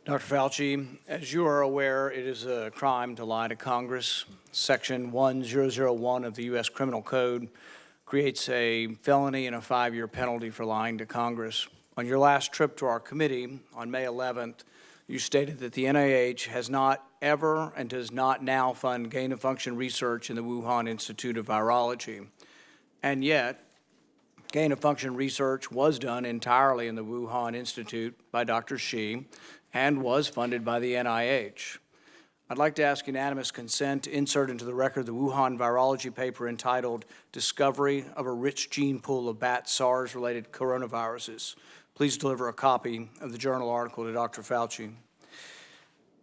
Dr. Fauci, as you are aware, it is a crime to lie to Congress. Section 1001 of the U.S. Criminal Code creates a felony and a 5-year penalty for lying to Congress. On your last trip to our committee on May 11th, you stated that the NIH has not ever and does not now fund gain-of-function research in the Wuhan Institute of Virology. And yet, gain-of-function research was done entirely in the Wuhan Institute by Dr. Shi and was funded by the NIH. I'd like to ask unanimous consent to insert into the record the Wuhan virology paper entitled Discovery of a Rich Gene Pool of Bat SARS-Related Coronaviruses. Please deliver a copy of the journal article to Dr. Fauci.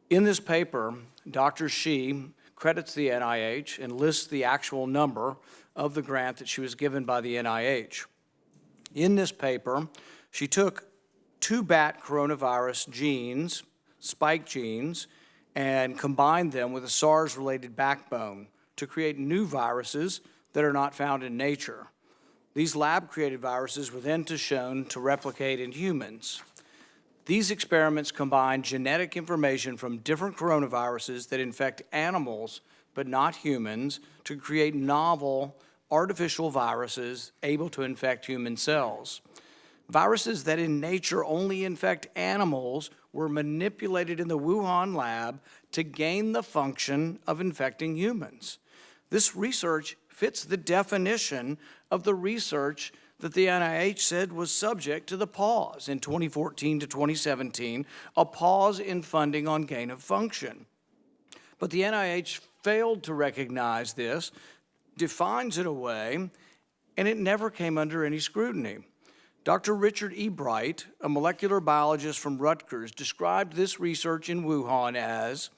In this paper, Dr. Shi credits the NIH and lists the actual number of the grant that she was given by the NIH. In this paper, she took 2 bat coronavirus genes, spike genes, and combined them with a SARS-related backbone to create new viruses that are not found in nature. These lab-created viruses were then shown to replicate in humans. These experiments combine genetic information from different coronaviruses that infect animals but not humans to create novel artificial viruses able to infect human cells. Viruses that in nature only infect animals were manipulated in the Wuhan lab to gain the function of infecting humans. This research fits the definition of the research that the NIH said was subject to the pause in 2014 to 2017, a pause in funding on gain of function. But the NIH failed to recognize this, defines it away, and it never came under any scrutiny. Dr. Richard E. Bright, a molecular biologist from Rutgers, described this research in Wuhan as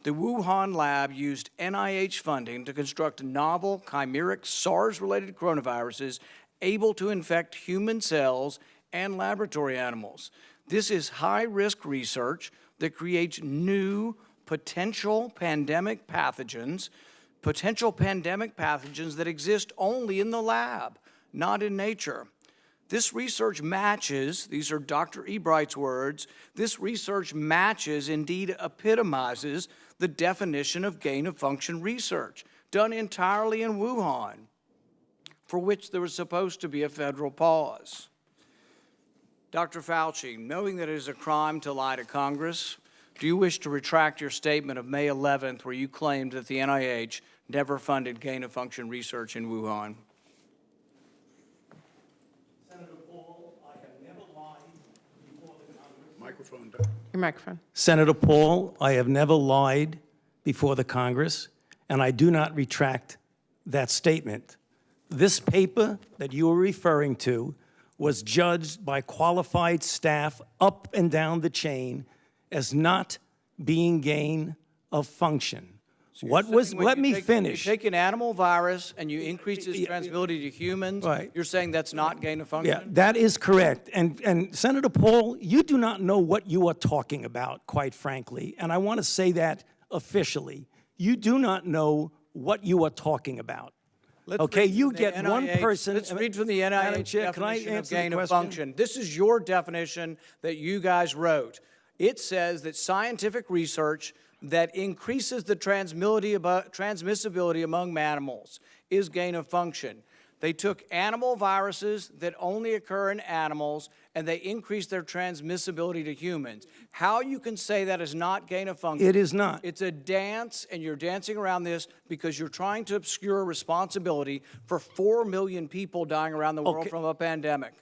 the Wuhan lab used NIH funding to construct novel chimeric SARS-related coronaviruses able to infect human cells and laboratory animals. This is high-risk research that creates new potential pandemic pathogens that exist only in the lab, not in nature. This research matches, these are Dr. E. Bright's words, this research matches, indeed epitomizes, the definition of gain-of-function research done entirely in Wuhan, for which there was supposed to be a federal pause. Dr. Fauci, knowing that it is a crime to lie to Congress, do you wish to retract your statement of May 11th where you claimed that the NIH never funded gain-of-function research in Wuhan? Your microphone. Senator Paul, I have never lied before the Congress, and I do not retract that statement. This paper that you are referring to was judged by qualified staff up and down the chain as not being gain of function. Let me finish. You take an animal virus and you increase its transmissibility to humans, right. You're saying that's not gain of function? Yeah, that is correct. And Senator Paul, you do not know what you are talking about, quite frankly. And I want to say that officially. You do not know what you are talking about. Okay, you get one person. Let's read from the NIH definition of gain of function. This is your definition that you guys wrote. It says that scientific research that increases the transmissibility among mammals is gain of function. They took animal viruses that only occur in animals and they increased their transmissibility to humans. How you can say that is not gain of function? It is not. It's a dance, and you're dancing around this because you're trying to obscure responsibility for 4 million people dying around the world from a pandemic.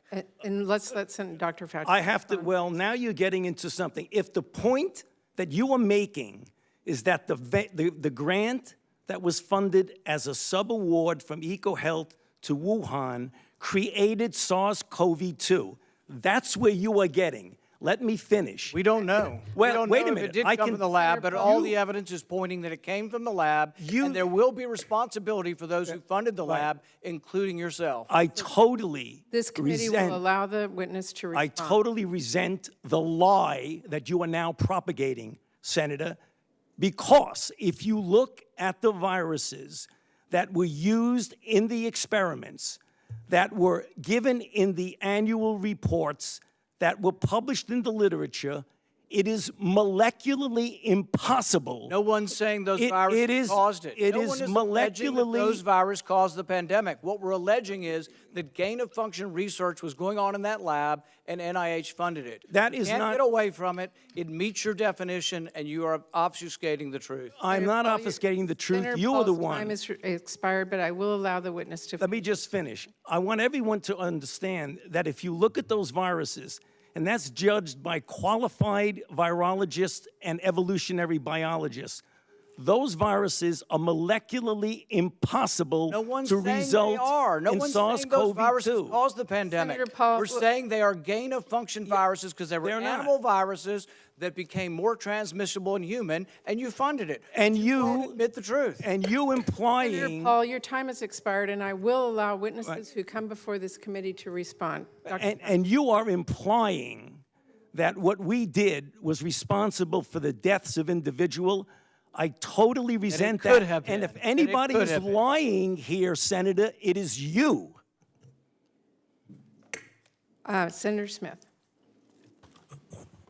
And let's let Dr. Fauci. I have to, well, now you're getting into something. If the point that you are making is that the grant that was funded as a sub-award from EcoHealth to Wuhan created SARS-CoV-2. That's where you are getting. Let me finish. We don't know. Well, we don't wait know a minute. If it did come from the lab, but all the evidence is pointing that it came from the lab, and there will be responsibility for those who funded the lab, including yourself. I totally This committee will allow the witness to respond. I totally resent the lie that you are now propagating, Senator, because if you look at the viruses that were used in the experiments, that were given in the annual reports, that were published in the literature, It is molecularly impossible. No one's saying those It viruses is- caused it. it No is one is alleging that molecularly- those viruses caused the pandemic. What we're alleging is that gain-of-function research was going on in that lab, and NIH funded it. That You is can't not- get away from it. It meets your definition, and you are obfuscating the truth. I'm not Paul, obfuscating the truth. Senator You are the Paul's one. time is expired, but I will allow the witness to. Let me just finish. I want everyone to understand that if you look at those viruses, and that's judged by qualified virologists and evolutionary biologists, those viruses are molecularly impossible No one's to saying result they are. No in one's saying those viruses SARS-CoV-2. caused the pandemic. Senator Paul, We're saying they are gain-of-function viruses because they were they're not. animal viruses that became more transmissible in human, and you funded it. And won't you admit the truth. and you Senator implying Paul, your time has expired, and I will allow witnesses who come before this committee to respond. and you are implying that what we did was responsible for the deaths of individual. I totally resent could that. have And been. if And it anybody could is have been. lying here, Senator, it is you. Senator Smith.